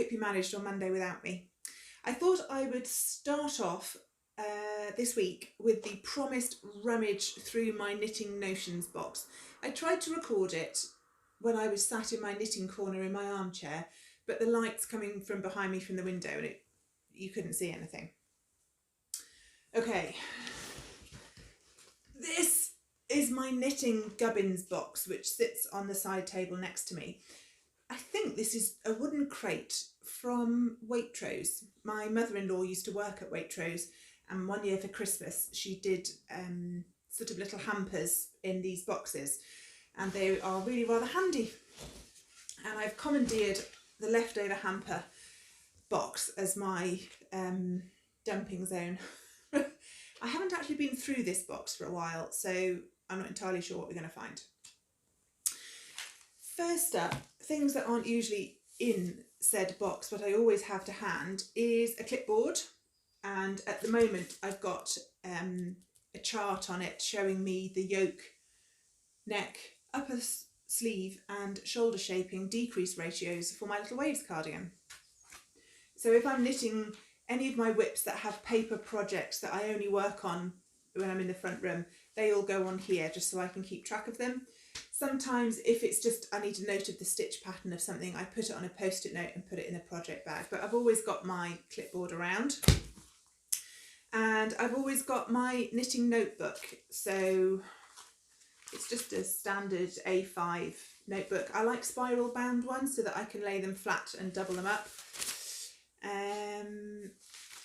hope you managed on Monday without me. I thought I would start off this week with the promised rummage through my Knitting Notions box. I tried to record it when I was sat in my knitting corner in my armchair, but the light's coming from behind me from the window and you couldn't see anything. Okay, this is my knitting gubbins box, which sits on the side table next to me. I think this is a wooden crate from Waitrose. My mother-in-law used to work at Waitrose, and one year for Christmas she did sort of little hampers in these boxes, and they are really rather handy. And I've commandeered the leftover hamper box as my dumping zone. I haven't actually been through this box for a while, so I'm not entirely sure what we're going to find. First up, things that aren't usually in said box but I always have to hand is a clipboard, and at the moment I've got a chart on it showing me the yoke, neck, upper sleeve and shoulder shaping decrease ratios for my little waves cardigan. So if I'm knitting any of my whips that have paper projects that I only work on when I'm in the front room, they all go on here just so I can keep track of them. Sometimes if it's just I need a note of the stitch pattern of something, I put it on a post-it note and put it in a project bag, but I've always got my clipboard around. And I've always got my knitting notebook, so it's just a standard A5 notebook. I like spiral bound ones so that I can lay them flat and double them up.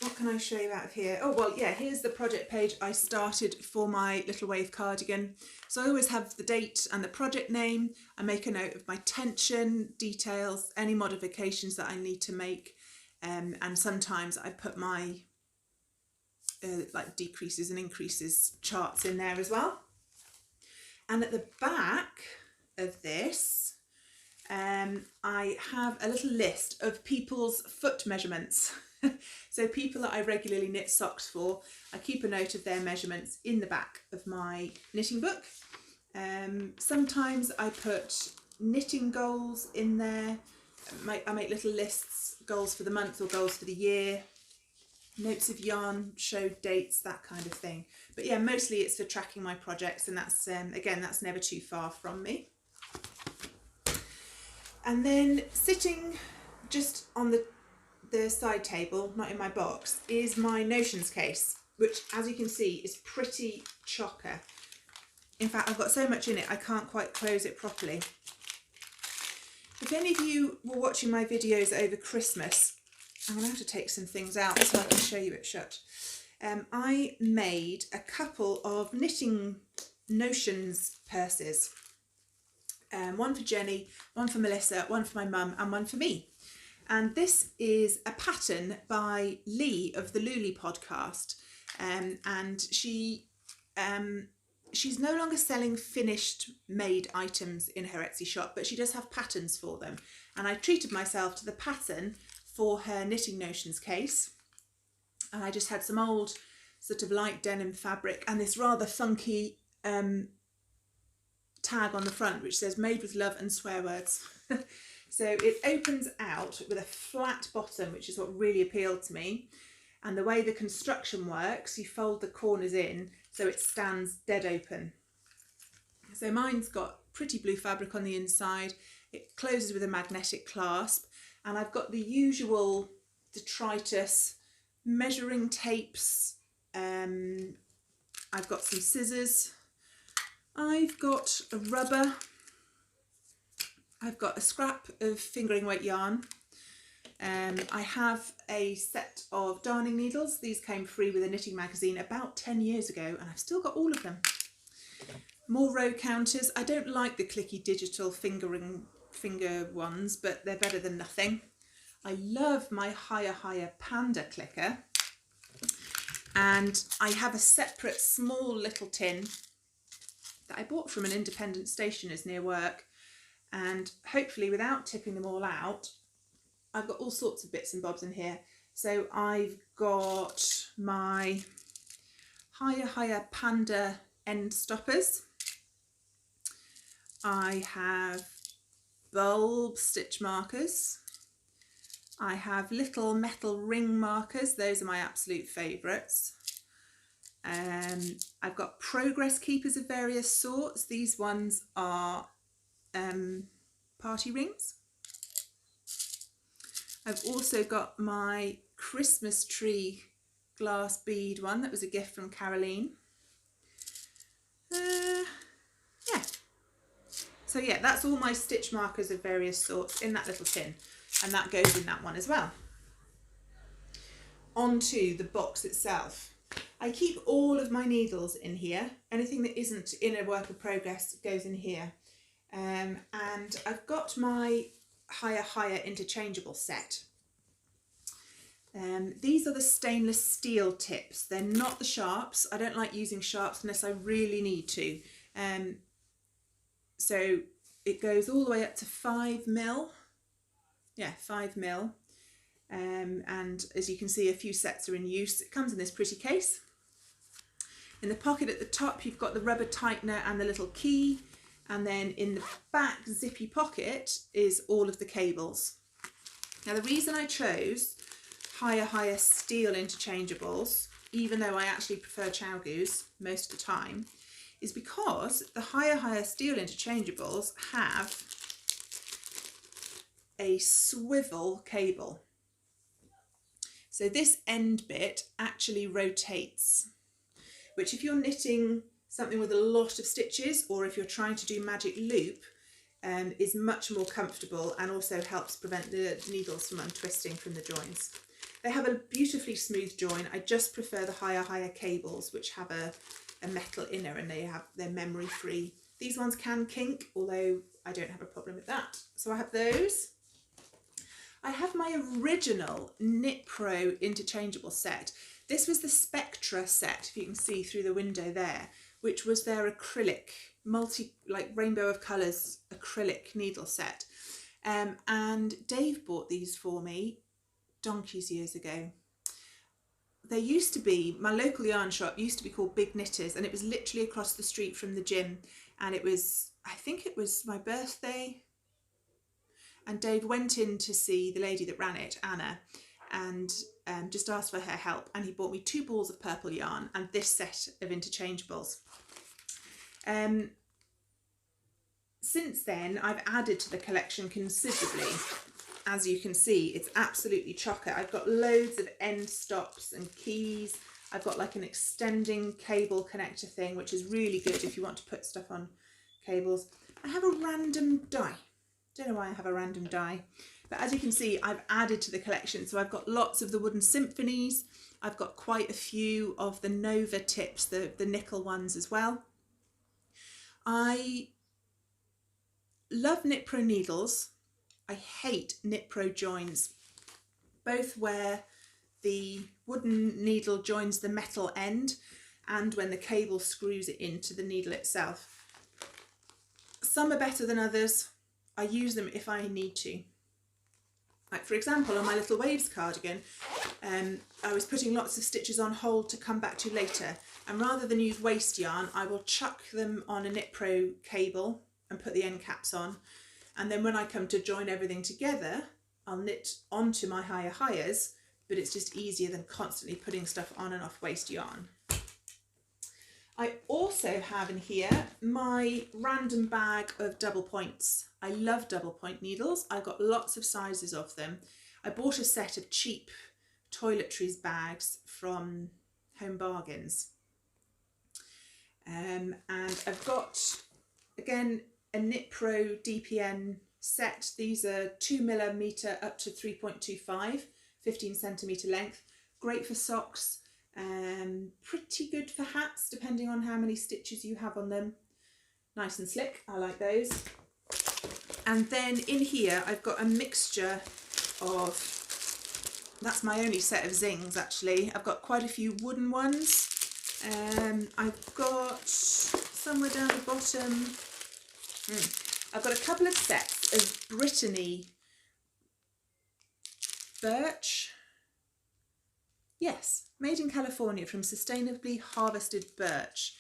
What can I show you out of here? Oh, well, yeah, here's the project page I started for my little wave cardigan. So I always have the date and the project name. I make a note of my tension, details, any modifications that I need to make. And sometimes I put my like decreases and increases charts in there as well. And at the back of this, I have a little list of people's foot measurements. So people that I regularly knit socks for, I keep a note of their measurements in the back of my knitting book. Sometimes I put knitting goals in there. I make little lists, goals for the month or goals for the year, notes of yarn, show dates, that kind of thing. But yeah, mostly it's for tracking my projects, and that's again, that's never too far from me. And then sitting just on the side table, not in my box, is my notions case, which as you can see is pretty chocker. In fact, I've got so much in it I can't quite close it properly. If any of you were watching my videos over Christmas, I'm going to have to take some things out so I can show you it shut. I made a couple of knitting notions purses. One for Jenny, one for Melissa, one for my mum and one for me. And this is a pattern by Lee of the Luli podcast. And she's no longer selling finished made items in her Etsy shop, but she does have patterns for them. And I treated myself to the pattern for her Knitting Notions case. And I just had some old sort of light denim fabric and this rather funky tag on the front which says made with love and swear words. So it opens out with a flat bottom, which is what really appealed to me. And the way the construction works, you fold the corners in so it stands dead open. So mine's got pretty blue fabric on the inside. It closes with a magnetic clasp, and I've got the usual detritus measuring tapes. I've got some scissors. I've got a rubber. I've got a scrap of fingering weight yarn. I have a set of darning needles. These came free with a knitting magazine about 10 years ago, and I've still got all of them. More row counters. I don't like the clicky digital finger ones, but they're better than nothing. I love my Higher Panda clicker. And I have a separate small little tin that I bought from an independent stationer's near work. And hopefully without tipping them all out, I've got all sorts of bits and bobs in here. So I've got my Higher Panda end stoppers. I have bulb stitch markers. I have little metal ring markers. Those are my absolute favourites. I've got progress keepers of various sorts. These ones are party rings. I've also got my Christmas tree glass bead one that was a gift from Caroline. Yeah. So yeah, that's all my stitch markers of various sorts in that little tin, and that goes in that one as well. Onto the box itself. I keep all of my needles in here. Anything that isn't in a work of progress goes in here. And I've got my higher interchangeable set. These are the stainless steel tips. They're not the sharps. I don't like using sharps unless I really need to. So it goes all the way up to 5mm. Yeah, 5mm. And as you can see, a few sets are in use. It comes in this pretty case. In the pocket at the top, you've got the rubber tightener and the little key. And then in the back zippy pocket is all of the cables. Now the reason I chose higher steel interchangeables, even though I actually prefer Chow Goose most of the time, is because the higher steel interchangeables have a swivel cable. So this end bit actually rotates, which if you're knitting something with a lot of stitches, or if you're trying to do magic loop, is much more comfortable and also helps prevent the needles from untwisting from the joins. They have a beautifully smooth join. I just prefer the higher cables, which have a metal inner, and they're memory free. These ones can kink, although I don't have a problem with that. So I have those. I have my original Knit Pro interchangeable set. This was the Spectra set, if you can see through the window there, which was their acrylic, like rainbow of colours acrylic needle set. And Dave bought these for me donkey's years ago. There used to be, my local yarn shop used to be called Big Knitters, and it was literally across the street from the gym. And it was, I think it was my birthday. And Dave went in to see the lady that ran it, Anna, and just asked for her help. And he bought me 2 balls of purple yarn and this set of interchangeables. Since then, I've added to the collection considerably. As you can see, it's absolutely chocker. I've got loads of end stops and keys. I've got like an extending cable connector thing, which is really good if you want to put stuff on cables. I have a random die. Don't know why I have a random die, but as you can see, I've added to the collection. So I've got lots of the wooden symphonies. I've got quite a few of the Nova tips, the nickel ones as well. I love Knit Pro needles. I hate Knit Pro joins, both where the wooden needle joins the metal end and when the cable screws it into the needle itself. Some are better than others. I use them if I need to. Like for example, on my little waves cardigan, I was putting lots of stitches on hold to come back to later, and rather than use waste yarn, I will chuck them on a Knit Pro cable and put the end caps on, and then when I come to join everything together, I'll knit onto my higher, but it's just easier than constantly putting stuff on and off waste yarn. I also have in here my random bag of double points. I love double point needles. I've got lots of sizes of them. I bought a set of cheap toiletries bags from Home Bargains. And I've got, again, a Knit Pro DPN set. These are 2mm up to 3.25, 15cm length. Great for socks. Pretty good for hats, depending on how many stitches you have on them. Nice and slick, I like those. And then in here I've got a mixture of, that's my only set of zings actually. I've got quite a few wooden ones. I've got somewhere down the bottom, I've got a couple of sets of Brittany birch. Yes, made in California from sustainably harvested birch.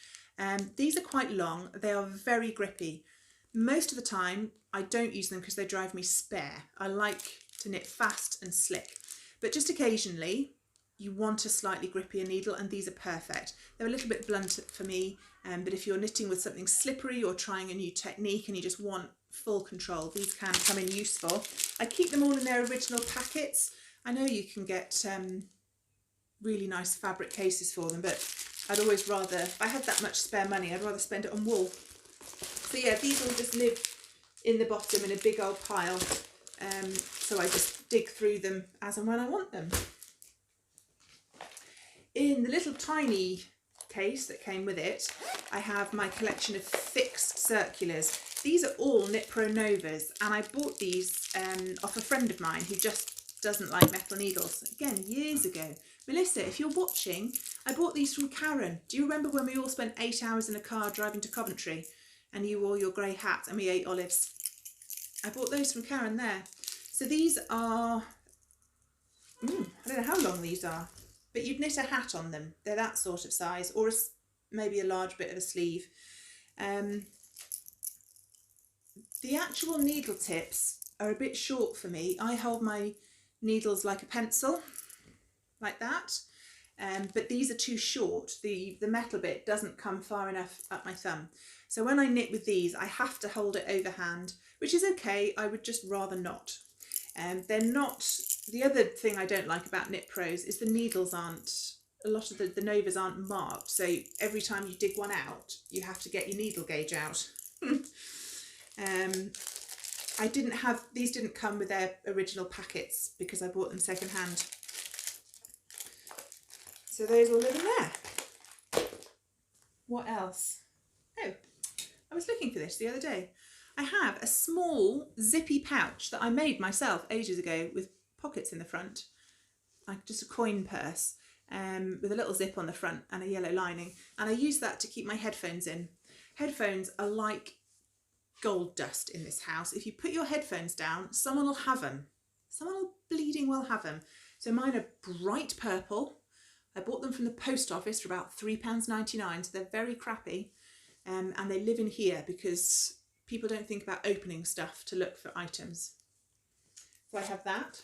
These are quite long, they are very grippy. Most of the time I don't use them because they drive me spare. I like to knit fast and slick. But just occasionally you want a slightly grippier needle, and these are perfect. They're a little bit blunt for me, but if you're knitting with something slippery or trying a new technique and you just want full control, these can come in useful. I keep them all in their original packets. I know you can get really nice fabric cases for them, but I'd always rather, if I had that much spare money, I'd rather spend it on wool. So yeah, these will just live in the bottom in a big old pile, so I just dig through them as and when I want them. In the little tiny case that came with it, I have my collection of fixed circulars. These are all Knit Pro Novas, and I bought these off a friend of mine who just doesn't like metal needles. Again, years ago. Melissa, if you're watching, I bought these from Karen. Do you remember when we all spent 8 hours in a car driving to Coventry and you wore your grey hat and we ate olives? I bought those from Karen there. So these are, I don't know how long these are, but you'd knit a hat on them. They're that sort of size, or maybe a large bit of a sleeve. The actual needle tips are a bit short for me. I hold my needles like a pencil, like that, but these are too short. The metal bit doesn't come far enough up my thumb. So when I knit with these, I have to hold it overhand, which is okay. I would just rather not. They're not, the other thing I don't like about Knit Pros is the needles aren't, a lot of the Novas aren't marked. So every time you dig one out, you have to get your needle gauge out. These didn't come with their original packets because I bought them second hand. So those will live in there. What else? Oh, I was looking for this the other day. I have a small zippy pouch that I made myself ages ago with pockets in the front, like just a coin purse, with a little zip on the front and a yellow lining. And I use that to keep my headphones in. Headphones are like gold dust in this house. If you put your headphones down, someone will have them. Someone will bleeding well have them. So mine are bright purple. I bought them from the post office for about £3.99, so they're very crappy. And they live in here because people don't think about opening stuff to look for items. So I have that.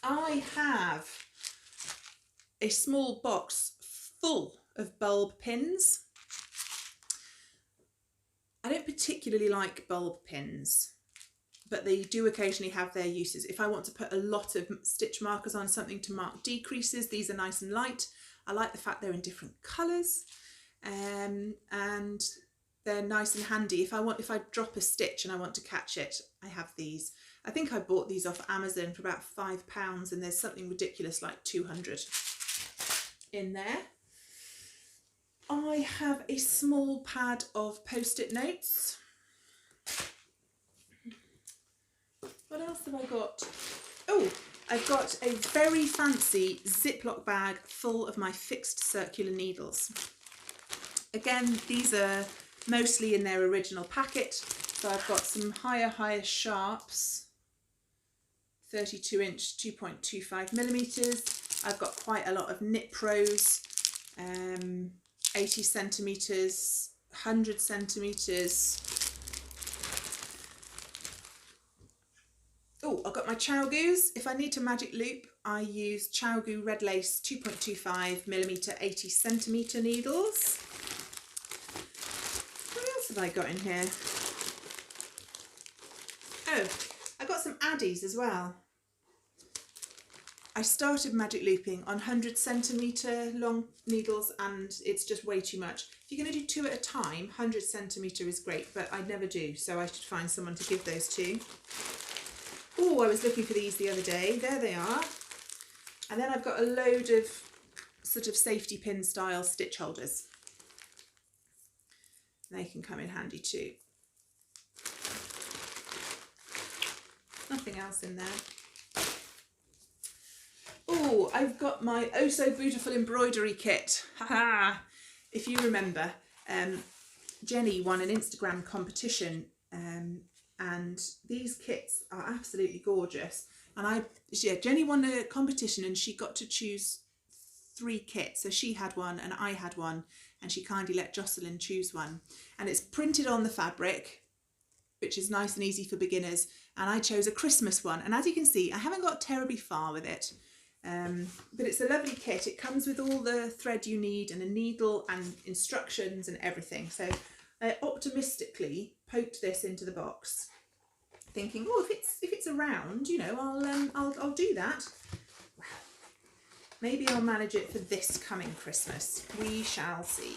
I have a small box full of bulb pins. I don't particularly like bulb pins, but they do occasionally have their uses. If I want to put a lot of stitch markers on something to mark decreases, these are nice and light. I like the fact they're in different colours, and they're nice and handy. If I drop a stitch and I want to catch it, I have these. I think I bought these off Amazon for about £5, and there's something ridiculous like 200 in there. I have a small pad of post-it notes. What else have I got? Oh, I've got a very fancy Ziploc bag full of my fixed circular needles. Again, these are mostly in their original packet. So I've got some higher sharps, 32-inch, 2.25 millimeters. I've got quite a lot of Knit Pros, 80 centimeters, 100 centimeters. Oh, I've got my Chowgoos. If I need to magic loop, I use Chowgoo Red Lace 2.25 millimeter, 80 centimeter needles. What else have I got in here? Oh, I got some Addies as well. I started magic looping on 100 centimetre long needles and it's just way too much. If you're going to do 2 at a time, 100 centimetre is great, but I never do, so I should find someone to give those to. Oh, I was looking for these the other day. There they are. And then I've got a load of sort of safety pin style stitch holders. They can come in handy too. Nothing else in there. Oh, I've got my oh so beautiful embroidery kit. Haha! If you remember, Jenny won an Instagram competition, and these kits are absolutely gorgeous. And Jenny won a competition and she got to choose 3 kits. So she had one and I had one, and she kindly let Jocelyn choose one. And it's printed on the fabric. which is nice and easy for beginners, and I chose a Christmas one, and as you can see I haven't got terribly far with it, but it's a lovely kit. It comes with all the thread you need and a needle and instructions and everything. So I optimistically poked this into the box thinking, oh, if it's around, you know, I'll do that. Well, maybe I'll manage it for this coming Christmas. We shall see.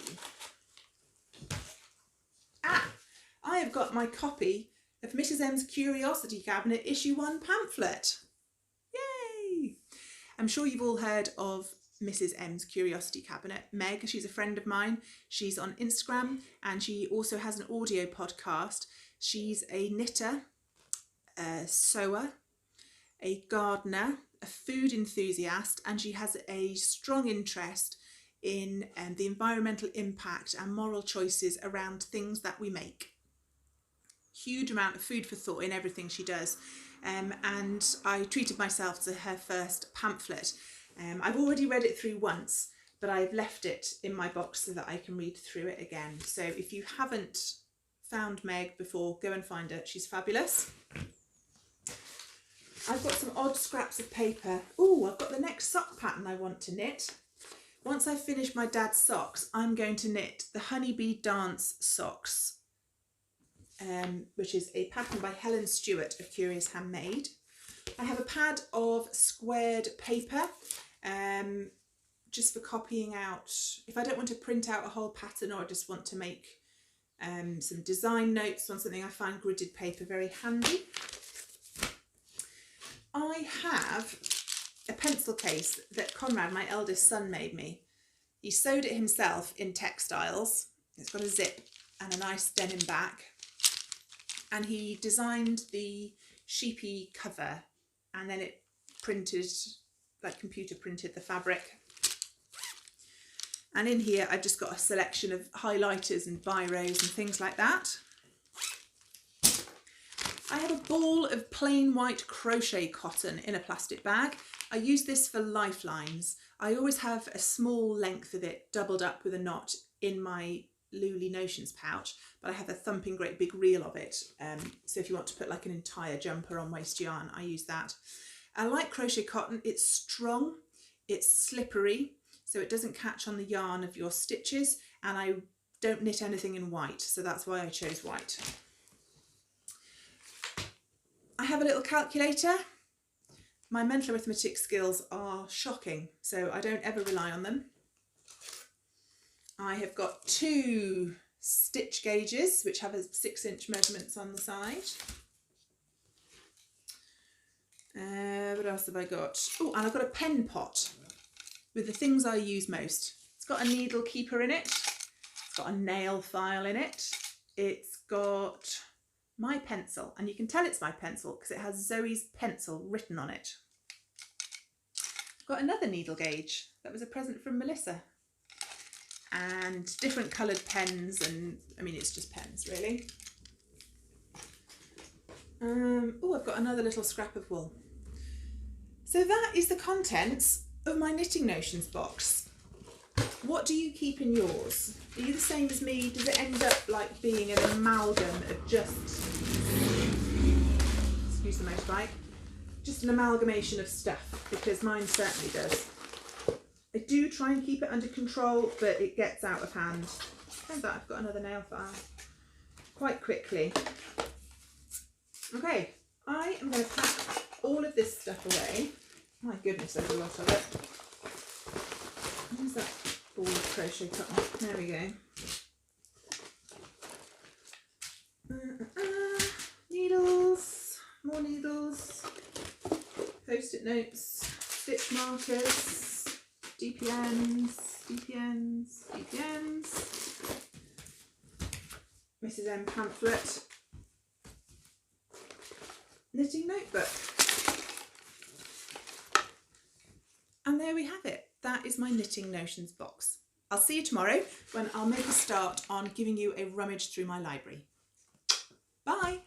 I have got my copy of Mrs. M's Curiosity Cabinet Issue 1 pamphlet. Yay! I'm sure you've all heard of Mrs. M's Curiosity Cabinet. Meg, she's a friend of mine. She's on Instagram and she also has an audio podcast. She's a knitter, a sewer, a gardener, a food enthusiast, and she has a strong interest in the environmental impact and moral choices around things that we make. Huge amount of food for thought in everything she does, and I treated myself to her first pamphlet. I've already read it through once, but I've left it in my box so that I can read through it again. So if you haven't found Meg before, go and find her. She's fabulous. I've got some odd scraps of paper. Oh, I've got the next sock pattern I want to knit. Once I finish my dad's socks, I'm going to knit the Honeybee Dance socks, which is a pattern by Helen Stewart of Curious Handmade. I have a pad of squared paper, just for copying out, if I don't want to print out a whole pattern or I just want to make some design notes on something, I find gridded paper very handy. I have a pencil case that Conrad, my eldest son, made me. He sewed it himself in textiles. It's got a zip and a nice denim back. And he designed the sheepy cover and then it printed, like computer printed the fabric. And in here I've just got a selection of highlighters and biros and things like that. I have a ball of plain white crochet cotton in a plastic bag. I use this for lifelines. I always have a small length of it doubled up with a knot in my Luli Notions pouch, but I have a thumping great big reel of it. So if you want to put like an entire jumper on waste yarn, I use that. I like crochet cotton. It's strong, it's slippery, so it doesn't catch on the yarn of your stitches, and I don't knit anything in white, so that's why I chose white. I have a little calculator. My mental arithmetic skills are shocking, so I don't ever rely on them. I have got 2 stitch gauges, which have a 6-inch measurements on the side. What else have I got? Oh, and I've got a pen pot with the things I use most. It's got a needle keeper in it. It's got a nail file in it. It's got my pencil, and you can tell it's my pencil because it has Zoe's pencil written on it. I've got another needle gauge. That was a present from Melissa. And different coloured pens, and I mean it's just pens really. Oh, I've got another little scrap of wool. So that is the contents of my Knitting Notions box. What do you keep in yours? Are you the same as me? Does it end up like being an amalgam of just, excuse the motorbike, just an amalgamation of stuff? Because mine certainly does. I do try and keep it under control, but it gets out of hand. Turns out I've got another nail file quite quickly. Okay, I am going to pack all of this stuff away. My goodness, there's a lot of it. Where's that ball of crochet cotton? There we go. Needles, more needles, post-it notes, stitch markers, DPNs, Mrs. M pamphlet, knitting notebook. And there we have it. That is my Knitting Notions box. I'll see you tomorrow when I'll make a start on giving you a rummage through my library. Bye!